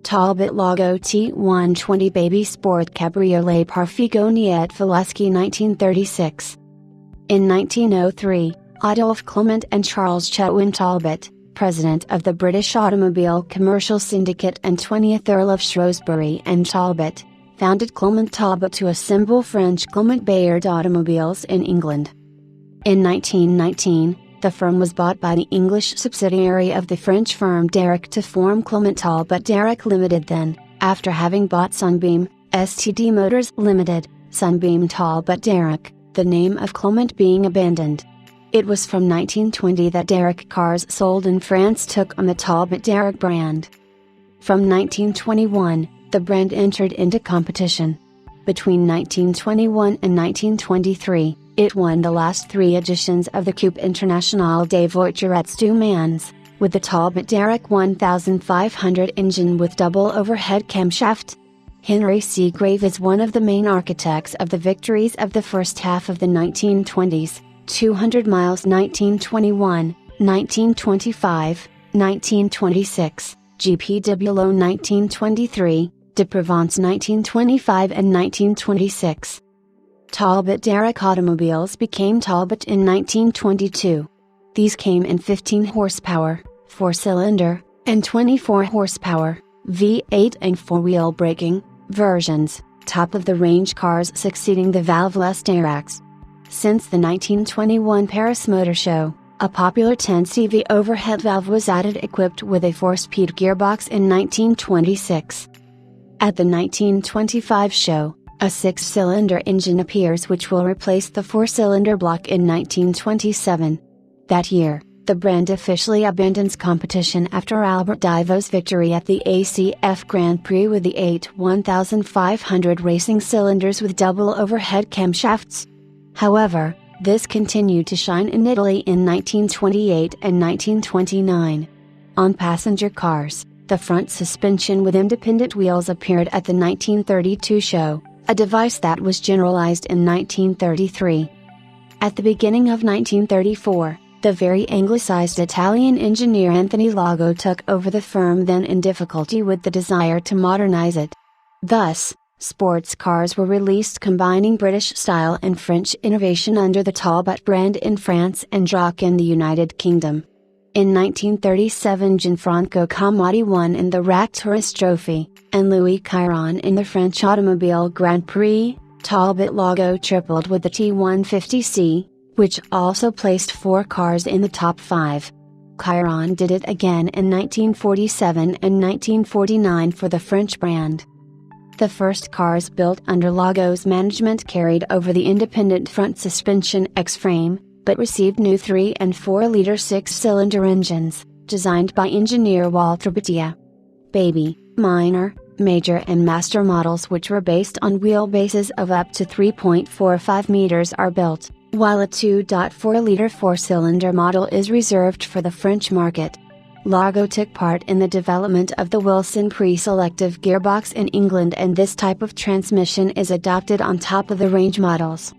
Talbot Lago T120 Baby Sport Cabriolet par Figoni at Falaschi 1936. In 1903, Adolphe Clement and Charles Chetwynd Talbot, president of the British Automobile Commercial Syndicate and 20th Earl of Shrewsbury and Talbot, founded Clement Talbot to assemble French Clement Bayard automobiles in England. In 1919, the firm was bought by the English subsidiary of the French firm Derrick to form Clement Talbot Derrick Limited. Then, after having bought Sunbeam, STD Motors Limited, Sunbeam Talbot Derrick, the name of Clement being abandoned. It was from 1920 that Derrick cars sold in France took on the Talbot Derrick brand. From 1921, the brand entered into competition. Between 1921 and 1923, it won the last three editions of the Coupe Internationale des Voitures du Mans, with the Talbot Derrick 1500 engine with double overhead camshaft. Henry Seagrave is one of the main architects of the victories of the first half of the 1920s, 200 miles 1921, 1925, 1926, GP de Boulogne 1923, de Provence 1925 and 1926. Talbot Derrick automobiles became Talbot in 1922. These came in 15 horsepower, 4-cylinder, and 24 horsepower, V8 and 4-wheel braking, versions, top-of-the-range cars succeeding the valveless Derricks. Since the 1921 Paris Motor Show, a popular 10CV overhead valve was added equipped with a 4-speed gearbox in 1926. At the 1925 show, a 6-cylinder engine appears which will replace the 4-cylinder block in 1927. That year, the brand officially abandons competition after Albert Divo's victory at the ACF Grand Prix with the 8 1500 racing cylinders with double overhead camshafts. However, this continued to shine in Italy in 1928 and 1929. On passenger cars, the front suspension with independent wheels appeared at the 1932 show, a device that was generalized in 1933. At the beginning of 1934, the very anglicized Italian engineer Anthony Lago took over the firm, then in difficulty with the desire to modernize it. Thus, sports cars were released combining British style and French innovation under the Talbot brand in France and Jock in the United Kingdom. In 1937 Gianfranco Comati won in the RAC Tourist Trophy, and Louis Chiron in the French Automobile Grand Prix. Talbot Lago tripled with the T150C, which also placed 4 cars in the top 5. Chiron did it again in 1947 and 1949 for the French brand. The first cars built under Lago's management carried over the independent front suspension X-frame, but received new 3 and 4-liter 6-cylinder engines, designed by engineer Walter Bettia. Baby, minor, major and master models which were based on wheelbases of up to 3.45 meters are built, while a 2.4-liter 4-cylinder model is reserved for the French market. Lago took part in the development of the Wilson pre-selective gearbox in England, and this type of transmission is adopted on top of the range models.